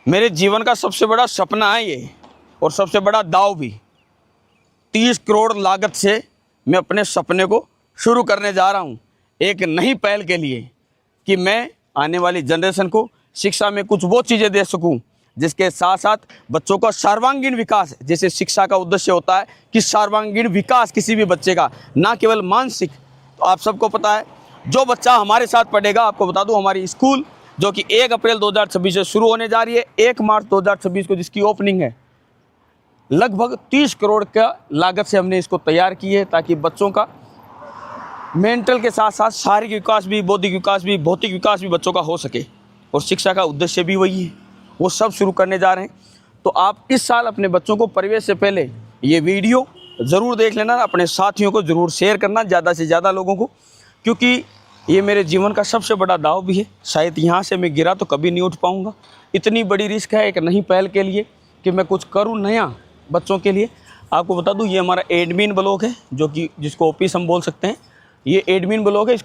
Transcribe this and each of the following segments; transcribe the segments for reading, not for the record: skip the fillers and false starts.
मेरे जीवन का सबसे बड़ा सपना है ये, और सबसे बड़ा दाव भी। 30 करोड़ लागत से मैं अपने सपने को शुरू करने जा रहा हूँ, एक नई पहल के लिए, कि मैं आने वाली जनरेशन को शिक्षा में कुछ वो चीज़ें दे सकूँ जिसके साथ साथ बच्चों का सर्वांगीण विकास। जैसे शिक्षा का उद्देश्य होता है कि सर्वांगीण विकास किसी भी बच्चे का, ना केवल मानसिक। तो आप सबको पता है, जो बच्चा हमारे साथ पढ़ेगा, आपको बता दूं, हमारी स्कूल जो कि 1 अप्रैल 2026 से शुरू होने जा रही है, 1 मार्च 2026 को जिसकी ओपनिंग है, लगभग 30 करोड़ का लागत से हमने इसको तैयार की है, ताकि बच्चों का मेंटल के साथ साथ शारीरिक विकास भी, बौद्धिक विकास भी, भौतिक विकास भी बच्चों का हो सके। और शिक्षा का उद्देश्य भी वही है, वो सब शुरू करने जा रहे हैं। तो आप इस साल अपने बच्चों को प्रवेश से पहले ये वीडियो ज़रूर देख लेना, अपने साथियों को ज़रूर शेयर करना, ज़्यादा से ज़्यादा लोगों को, क्योंकि ये मेरे जीवन का सबसे बड़ा दाव भी है। शायद यहाँ से मैं गिरा तो कभी नहीं उठ पाऊँगा। इतनी बड़ी रिस्क है एक नई पहल के लिए कि मैं कुछ करूँ नया बच्चों के लिए। आपको बता दूँ, ये हमारा एडमिन ब्लॉक है, जो कि जिसको ऑफिस हम बोल सकते हैं। ये एडमिन ब्लॉक है,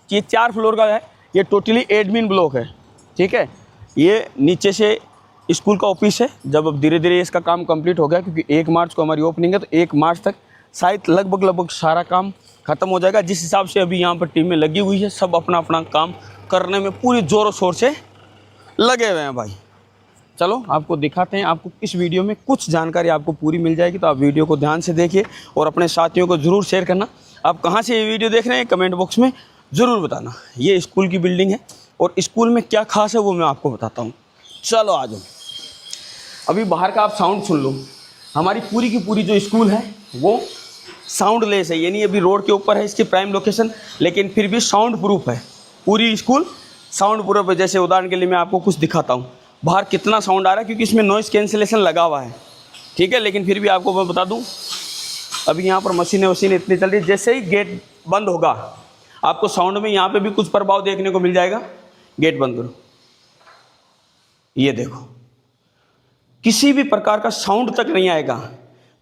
ये 4 फ्लोर का है, ये टोटली एडमिन ब्लॉक है, ठीक है। ये नीचे से स्कूल का ऑफिस है। जब अब धीरे धीरे इसका काम कंप्लीट हो गया, क्योंकि 1 मार्च को हमारी ओपनिंग है, तो 1 मार्च तक शायद लगभग सारा काम ख़त्म हो जाएगा। जिस हिसाब से अभी यहाँ पर टीमें लगी हुई है, सब अपना अपना काम करने में पूरी ज़ोरों शोर से लगे हुए हैं भाई। चलो आपको दिखाते हैं। आपको इस वीडियो में कुछ जानकारी आपको पूरी मिल जाएगी, तो आप वीडियो को ध्यान से देखिए और अपने साथियों को ज़रूर शेयर करना। आप कहाँ से ये वीडियो देख रहे हैं कमेंट बॉक्स में ज़रूर बताना। ये स्कूल की बिल्डिंग है, और स्कूल में क्या खास है वो मैं आपको बताता हूँ। चलो आ जाओ। अभी बाहर का आप साउंड सुन लो। हमारी पूरी की पूरी जो स्कूल है वो साउंड लेस है, यानी अभी रोड के ऊपर है इसकी प्राइम लोकेशन, लेकिन फिर भी साउंड प्रूफ है। पूरी स्कूल साउंड प्रूफ है। जैसे उदाहरण के लिए मैं आपको कुछ दिखाता हूँ, बाहर कितना साउंड आ रहा है, क्योंकि इसमें नॉइज़ कैंसिलेशन लगा हुआ है, ठीक है। लेकिन फिर भी आपको मैं बता दूँ, अभी यहाँ पर मशीनें इतनी चल रही है, जैसे ही गेट बंद होगा आपको साउंड में यहाँ पे भी कुछ प्रभाव देखने को मिल जाएगा। गेट बंद करो, ये देखो, किसी भी प्रकार का साउंड तक नहीं आएगा।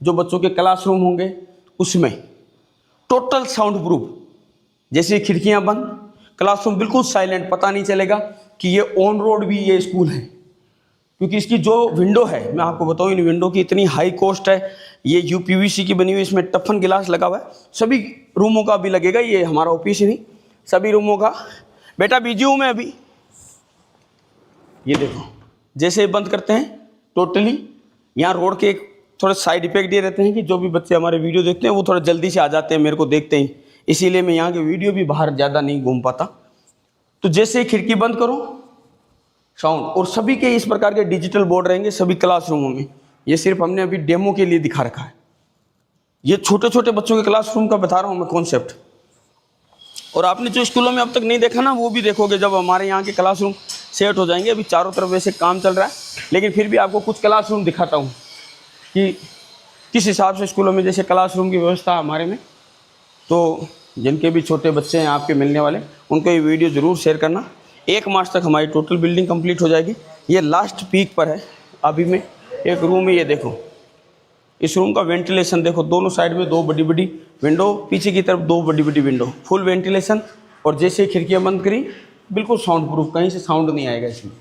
जो बच्चों के क्लासरूम होंगे उसमें टोटल साउंड प्रूफ। जैसे खिड़कियां बंद, क्लासरूम बिल्कुल साइलेंट, पता नहीं चलेगा कि ये ऑन रोड भी ये स्कूल है। क्योंकि इसकी जो विंडो है, मैं आपको बताऊँ, इन विंडो की इतनी हाई कॉस्ट है। ये यूपीवीसी की बनी हुई, इसमें टफन गिलास लगा हुआ है। सभी रूमों का भी लगेगा, ये हमारा ऑफिस ही नहीं, सभी रूमों का। बेटा बिजी हूँ मैं अभी। ये देखो, जैसे बंद करते हैं टोटली, यहाँ रोड के थोड़े साइड इफेक्ट ये रहते हैं कि जो भी बच्चे हमारे वीडियो देखते हैं वो थोड़ा जल्दी से आ जाते हैं मेरे को देखते ही, इसीलिए मैं यहाँ के वीडियो भी बाहर ज़्यादा नहीं घूम पाता। तो जैसे ही खिड़की बंद करो, साउंड, और सभी के इस प्रकार के डिजिटल बोर्ड रहेंगे सभी क्लासरूमों में। ये सिर्फ हमने अभी डेमो के लिए दिखा रखा है। ये छोटे छोटे बच्चों के क्लासरूम का बता रहा हूँ मैं कॉन्सेप्ट। और आपने जो स्कूलों में अब तक नहीं देखा ना, वो भी देखोगे जब हमारे यहाँ के क्लासरूम सेट हो जाएंगे। अभी चारों तरफ वैसे काम चल रहा है, लेकिन फिर भी आपको कुछ क्लासरूम दिखाता हूँ कि किस हिसाब से स्कूलों में जैसे क्लासरूम की व्यवस्था हमारे में। तो जिनके भी छोटे बच्चे हैं आपके मिलने वाले, उनको ये वीडियो ज़रूर शेयर करना। 1 मार्च तक हमारी टोटल बिल्डिंग कंप्लीट हो जाएगी। ये लास्ट पीक पर है अभी में। एक रूम है, ये देखो, इस रूम का वेंटिलेशन देखो, दोनों साइड में 2 बड़ी बड़ी विंडो, पीछे की तरफ 2 बड़ी बड़ी विंडो, फुल वेंटिलेशन। और जैसे खिड़कियाँ बंद करी, बिल्कुल साउंड प्रूफ, कहीं से साउंड नहीं आएगा इसमें,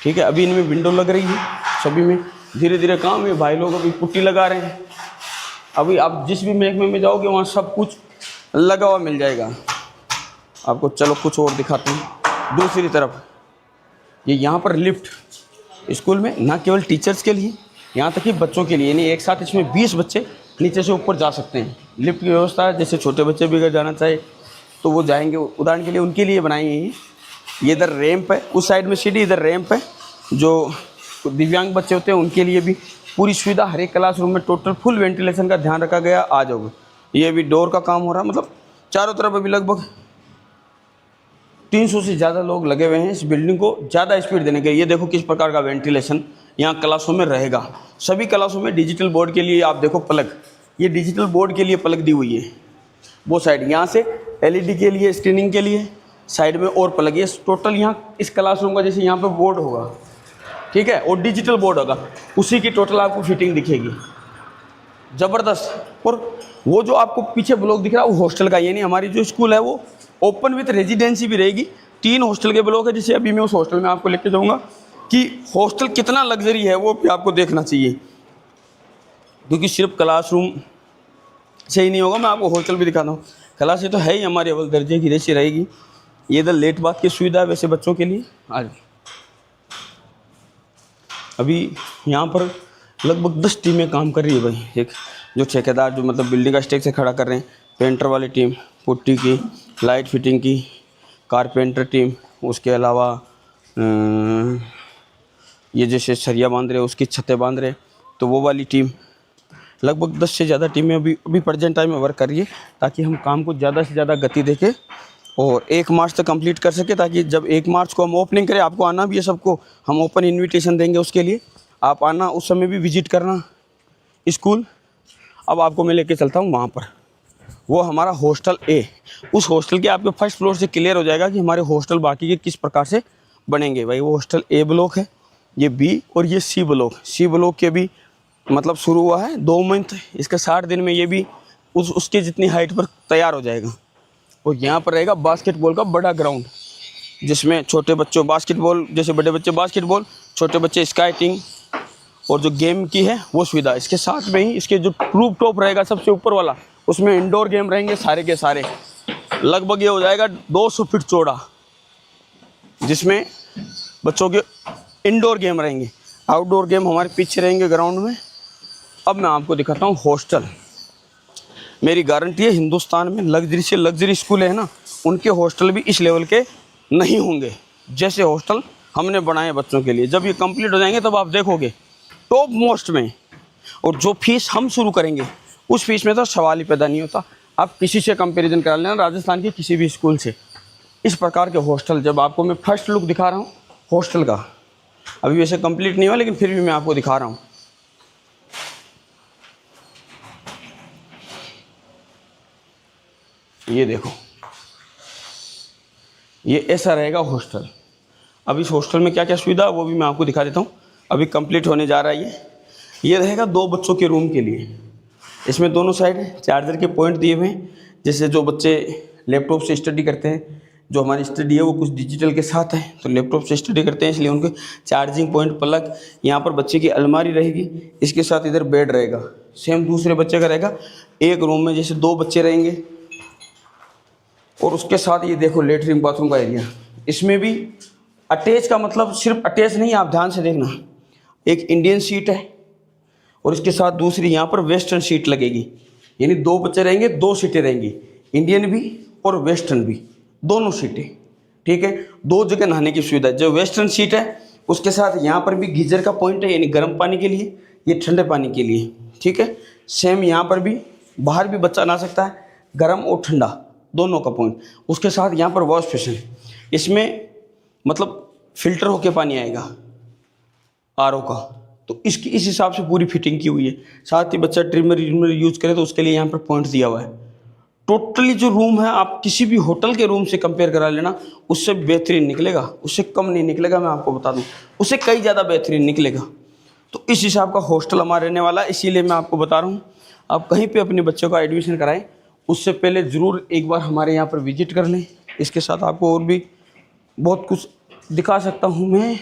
ठीक है। अभी इनमें विंडो लग रही है, सभी में धीरे धीरे काम है। भाई लोग अभी पुट्टी लगा रहे हैं। अभी आप जिस भी महकमे में जाओगे वहाँ सब कुछ लगा हुआ मिल जाएगा आपको। चलो कुछ और दिखाते हैं। दूसरी तरफ ये यहाँ पर लिफ्ट, स्कूल में ना केवल टीचर्स के लिए, यहाँ तक कि बच्चों के लिए, यानी एक साथ इसमें 20 बच्चे नीचे से ऊपर जा सकते हैं। लिफ्ट की व्यवस्था है, जैसे छोटे बच्चे भी अगर जाना चाहे तो वो जाएंगे। उदाहरण के लिए उनके लिए बनाई है ये। इधर रैंप है, उस साइड में सीढ़ी, इधर रैंप है। जो दिव्यांग बच्चे होते हैं उनके लिए भी पूरी सुविधा, हर एक क्लासरूम में टोटल फुल वेंटिलेशन का ध्यान रखा गया। आ जाओगे, ये अभी डोर का काम हो रहा है। मतलब चारों तरफ अभी लगभग 300 से ज़्यादा लोग लगे हुए हैं इस बिल्डिंग को ज़्यादा स्पीड देने के। ये देखो किस प्रकार का वेंटिलेशन यहाँ क्लासों में रहेगा। सभी क्लासों में डिजिटल बोर्ड के लिए आप देखो प्लग, ये डिजिटल बोर्ड के लिए प्लग दी हुई है। वो साइड यहाँ से LED के लिए, स्क्रीनिंग के लिए, साइड में और प्लग। ये टोटल यहाँ इस क्लासरूम का जैसे यहाँ पे बोर्ड होगा, ठीक है, और डिजिटल बोर्ड होगा, उसी की टोटल आपको फिटिंग दिखेगी, ज़बरदस्त। और वो जो आपको पीछे ब्लॉक दिख रहा है वो हॉस्टल का, यानी हमारी जो स्कूल है वो ओपन विथ रेजिडेंसी भी रहेगी। 3 हॉस्टल के ब्लॉक है, जैसे अभी मैं उस हॉस्टल में आपको लेके जाऊँगा कि हॉस्टल कितना लग्जरी है वो भी आपको देखना चाहिए, क्योंकि सिर्फ क्लासरूम से ही नहीं होगा, मैं आपको हॉस्टल भी दिखाता हूँ। क्लासें तो है ही हमारी अव्वल दर्जे की जैसी रहेगी। ये इधर लेट बात की सुविधा है वैसे बच्चों के लिए। आज अभी यहाँ पर लगभग 10 टीमें काम कर रही है भाई। एक जो ठेकेदार जो मतलब बिल्डिंग का स्टेक से खड़ा कर रहे हैं, पेंटर वाली टीम, पुट्टी की, लाइट फिटिंग की, कारपेंटर टीम, उसके अलावा ये जैसे सरिया बांध रहे उसकी छतें बांध रहे तो वो वाली टीम, लगभग 10 से ज़्यादा टीमें अभी प्रेजेंट टाइम में वर्क कर रही है, ताकि हम काम को ज़्यादा से ज़्यादा गति देके और 1 मार्च तक कंप्लीट कर सके, ताकि जब 1 मार्च को हम ओपनिंग करें, आपको आना भी है सबको, हम ओपन इनविटेशन देंगे उसके लिए, आप आना, उस समय भी विजिट करना स्कूल। अब आपको मैं लेके चलता हूँ वहाँ पर, वो हमारा हॉस्टल ए। उस हॉस्टल के आपके फर्स्ट फ्लोर से क्लियर हो जाएगा कि हमारे हॉस्टल बाकी के किस प्रकार से बनेंगे। भाई वो हॉस्टल ए ब्लॉक है, ये बी और ये सी ब्लॉक। सी ब्लॉक के भी मतलब शुरू हुआ है 2 मंथ, इसके 60 दिन में ये भी उसके जितनी हाइट पर तैयार हो जाएगा। और यहाँ पर रहेगा बास्केटबॉल का बड़ा ग्राउंड, जिसमें छोटे बच्चों बास्केटबॉल, जैसे बड़े बच्चे बास्केटबॉल, छोटे बच्चे स्काइटिंग और जो गेम की है वो सुविधा। इसके साथ में ही इसके जो रूफ टॉप रहेगा सबसे ऊपर वाला, उसमें इंडोर गेम रहेंगे सारे के सारे। लगभग ये हो जाएगा 200 फीट चौड़ा, जिसमें बच्चों के इंडोर गेम रहेंगे, आउटडोर गेम हमारे पीछे रहेंगे ग्राउंड में। अब मैं आपको दिखाता हूँ हॉस्टल। मेरी गारंटी है हिंदुस्तान में लग्जरी से लग्जरी स्कूल है ना, उनके हॉस्टल भी इस लेवल के नहीं होंगे जैसे हॉस्टल हमने बनाए बच्चों के लिए। जब ये कंप्लीट हो जाएंगे तब आप देखोगे टॉप मोस्ट में। और जो फीस हम शुरू करेंगे उस फीस में तो सवाल ही पैदा नहीं होता। आप किसी से कंपैरिजन करा लेना, राजस्थान के किसी भी स्कूल से। इस प्रकार के हॉस्टल, जब आपको मैं फर्स्ट लुक दिखा रहा हूँ हॉस्टल का, अभी वैसे कंप्लीट नहीं हुआ लेकिन फिर भी मैं आपको दिखा रहा हूँ। ये देखो, ये ऐसा रहेगा हॉस्टल। अब इस हॉस्टल में क्या क्या सुविधा है वो भी मैं आपको दिखा देता हूँ। अभी कंप्लीट होने जा रहा है ये रहेगा 2 बच्चों के रूम के लिए। इसमें दोनों साइड चार्जर के पॉइंट दिए हुए हैं, जैसे जो बच्चे लैपटॉप से स्टडी करते हैं, जो हमारी स्टडी है वो कुछ डिजिटल के साथ है, तो लैपटॉप से स्टडी करते हैं, इसलिए उनके चार्जिंग पॉइंट प्लग। यहाँ पर बच्चे की अलमारी रहेगी, इसके साथ इधर बेड रहेगा, सेम दूसरे बच्चे का रहेगा। एक रूम में जैसे 2 बच्चे रहेंगे, और उसके साथ ये देखो लेटरिन बाथरूम का एरिया। इसमें भी अटैच का मतलब सिर्फ अटैच नहीं, आप ध्यान से देखना, एक इंडियन सीट है और इसके साथ दूसरी यहाँ पर वेस्टर्न सीट लगेगी, यानी 2 बच्चे रहेंगे, 2 सीटें रहेंगी, इंडियन भी और वेस्टर्न भी, दोनों सीटें। ठीक है, 2 जगह नहाने की सुविधा। जो वेस्टर्न सीट है उसके साथ यहाँ पर भी गीजर का पॉइंट है, यानी गर्म पानी के लिए, ये ठंडे पानी के लिए। ठीक है, सेम यहाँ पर भी बाहर भी बच्चा नहा सकता है, गर्म और ठंडा दोनों का पॉइंट। उसके साथ यहाँ पर वॉश बेसिन, इसमें मतलब फिल्टर होके पानी आएगा आरओ का, तो इसकी इस हिसाब से पूरी फिटिंग की हुई है। साथ ही बच्चा ट्रिमर यूज़ करे तो उसके लिए यहाँ पर पॉइंट दिया हुआ है। टोटली जो रूम है आप किसी भी होटल के रूम से कंपेयर करा लेना, उससे बेहतरीन निकलेगा, उससे कम नहीं निकलेगा, मैं आपको बता दूं, उससे कई ज़्यादा बेहतरीन निकलेगा। तो इस हिसाब का हॉस्टल हमारा रहने वाला है, इसीलिए मैं आपको बता रहा हूँ आप कहीं पे अपने बच्चों का एडमिशन कराएं उससे पहले ज़रूर एक बार हमारे यहाँ पर विजिट कर लें। इसके साथ आपको और भी बहुत कुछ दिखा सकता हूँ मैं,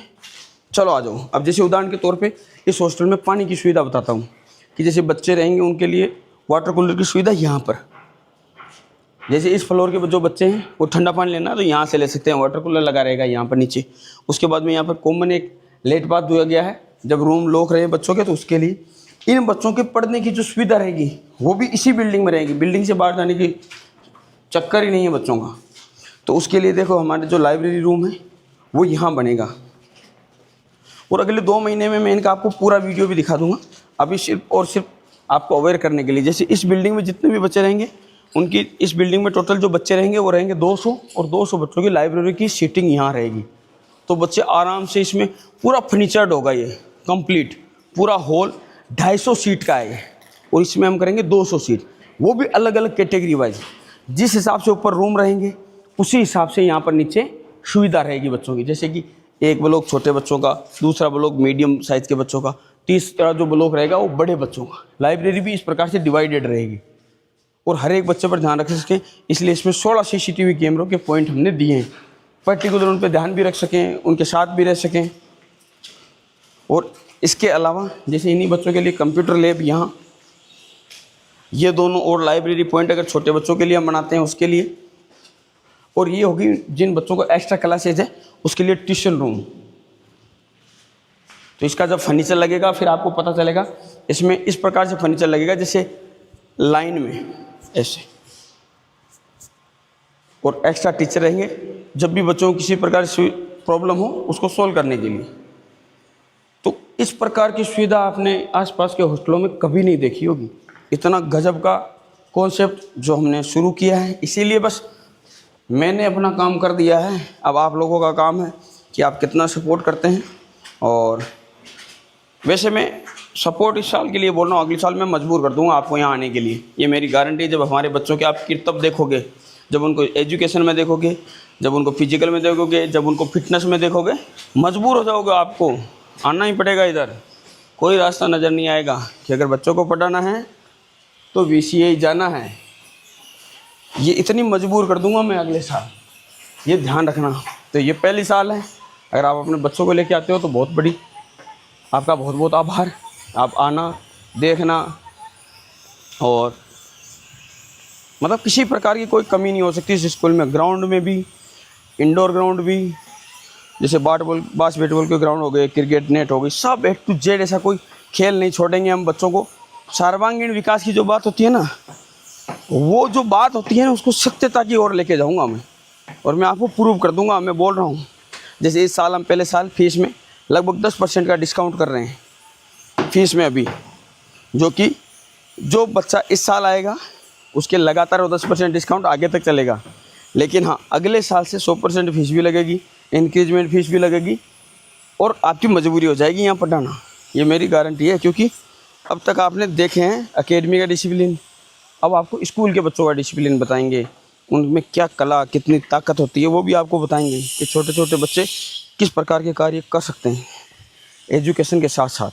चलो आ जाओ। अब जैसे उदाहरण के तौर पे इस हॉस्टल में पानी की सुविधा बताता हूँ कि जैसे बच्चे रहेंगे उनके लिए वाटर कूलर की सुविधा यहाँ पर। जैसे इस फ्लोर के जो बच्चे हैं वो ठंडा पानी लेना तो यहाँ से ले सकते हैं, वाटर कूलर लगा रहेगा यहाँ पर नीचे। उसके बाद में यहाँ पर कॉमन एक लेट बाथ दिया गया है, जब रूम लॉक रहे बच्चों के तो उसके लिए। इन बच्चों के पढ़ने की जो सुविधा रहेगी वो भी इसी बिल्डिंग में रहेगी, बिल्डिंग से बाहर जाने की चक्कर ही नहीं है बच्चों का। तो उसके लिए देखो हमारे जो लाइब्रेरी रूम है वो यहाँ बनेगा, और अगले 2 महीने में मैं इनका आपको पूरा वीडियो भी दिखा दूंगा। अभी सिर्फ और सिर्फ आपको अवेयर करने के लिए, जैसे इस बिल्डिंग में जितने भी बच्चे रहेंगे उनकी, इस बिल्डिंग में टोटल जो बच्चे रहेंगे वो रहेंगे 200, और 200 बच्चों की लाइब्रेरी की सीटिंग यहाँ रहेगी। तो बच्चे आराम से, इसमें पूरा फर्नीचर्ड होगा, ये कंप्लीट पूरा हॉल 250 सीट का है, और इसमें हम करेंगे 200 सीट, वो भी अलग अलग कैटेगरी वाइज। जिस हिसाब से ऊपर रूम रहेंगे उसी हिसाब से यहाँ पर नीचे सुविधा रहेगी बच्चों की। जैसे कि एक ब्लॉक छोटे बच्चों का, दूसरा ब्लॉक मीडियम साइज़ के बच्चों का, तीसरा जो ब्लॉक रहेगा वो बड़े बच्चों का। लाइब्रेरी भी इस प्रकार से डिवाइडेड रहेगी और हर एक बच्चे पर ध्यान रख सकें, इसलिए इसमें 16 CCTV कैमरों के पॉइंट हमने दिए हैं पर्टिकुलर उन पे ध्यान भी रख सकें, उनके साथ भी रह सकें। और इसके अलावा जैसे इन्हीं बच्चों के लिए कंप्यूटर लैब यहाँ, ये दोनों और लाइब्रेरी पॉइंट अगर छोटे बच्चों के लिए हम बनाते हैं उसके लिए। और ये होगी जिन बच्चों को एक्स्ट्रा क्लासेज है उसके लिए ट्यूशन रूम। तो इसका जब फर्नीचर लगेगा फिर आपको पता चलेगा, इसमें इस प्रकार से फर्नीचर लगेगा जैसे लाइन में ऐसे, और एक्स्ट्रा टीचर रहेंगे जब भी बच्चों को किसी प्रकार की प्रॉब्लम हो उसको सोल्व करने के लिए। तो इस प्रकार की सुविधा आपने आसपास के हॉस्टलों में कभी नहीं देखी होगी। इतना गजब का कॉन्सेप्ट जो हमने शुरू किया है, इसीलिए बस मैंने अपना काम कर दिया है। अब आप लोगों का काम है कि आप कितना सपोर्ट करते हैं। और वैसे मैं सपोर्ट इस साल के लिए बोल रहा हूँ, अगले साल मैं मजबूर कर दूंगा आपको यहाँ आने के लिए, ये मेरी गारंटी। जब हमारे बच्चों के आप किरतब देखोगे, जब उनको एजुकेशन में देखोगे, जब उनको फिजिकल में देखोगे, जब उनको फिटनेस में देखोगे, मजबूर हो जाओगे, आपको आना ही पड़ेगा इधर। कोई रास्ता नज़र नहीं आएगा कि अगर बच्चों को पढ़ाना है तो VCA जाना है। ये इतनी मजबूर कर दूंगा मैं अगले साल, ये ध्यान रखना। तो ये पहली साल है, अगर आप अपने बच्चों को लेके आते हो तो बहुत बड़ी आपका बहुत बहुत आभार। आप आना, देखना, और मतलब किसी प्रकार की कोई कमी नहीं हो सकती इस स्कूल में। ग्राउंड में भी, इंडोर ग्राउंड भी, जैसे बास्केटबॉल के ग्राउंड हो गए, क्रिकेट नेट हो गई, सब A to Z, ऐसा कोई खेल नहीं छोड़ेंगे हम बच्चों को। सर्वांगीण विकास की जो बात होती है ना, वो जो बात होती है ना, उसको सत्यता की ओर लेके जाऊंगा मैं, और मैं आपको प्रूव कर दूंगा। मैं बोल रहा हूँ, जैसे इस साल हम पहले साल फीस में लगभग 10% का डिस्काउंट कर रहे हैं फीस में अभी, जो कि जो बच्चा इस साल आएगा उसके लगातार वो 10% डिस्काउंट आगे तक चलेगा। लेकिन हाँ, अगले साल से 100% फीस भी लगेगी, इंक्रीजमेंट फीस भी लगेगी, और आपकी मजबूरी हो जाएगी यहाँ पढ़ाना। ये मेरी गारंटी है, क्योंकि अब तक आपने देखे हैं एकेडमी का डिसिप्लिन, अब आपको स्कूल के बच्चों का डिसिप्लिन बताएंगे। उनमें क्या कला, कितनी ताकत होती है, वो भी आपको बताएंगे कि छोटे छोटे बच्चे किस प्रकार के कार्य कर सकते हैं एजुकेशन के साथ साथ।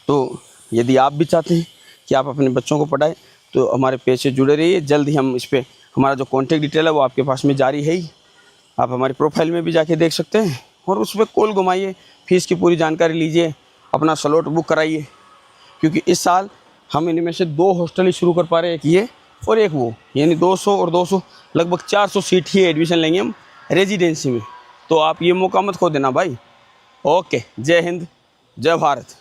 तो यदि आप भी चाहते हैं कि आप अपने बच्चों को पढ़ाएं तो हमारे पेज से जुड़े रहिए। जल्द ही हम इस पर, हमारा जो कॉन्टैक्ट डिटेल है वो आपके पास में जारी है ही, आप हमारी प्रोफाइल में भी जाके देख सकते हैं, और उस पर कॉल घुमाइए, फीस की पूरी जानकारी लीजिए, अपना स्लॉट बुक कराइए। क्योंकि इस साल हम इनमें से 2 हॉस्टल ही शुरू कर पा रहे हैं, एक ये और एक वो, यानी 200 और 200 लगभग 400 सीट ही एडमिशन लेंगे हम रेजिडेंसी में। तो आप ये मौका मत खो देना भाई। ओके, जय हिंद, जय भारत।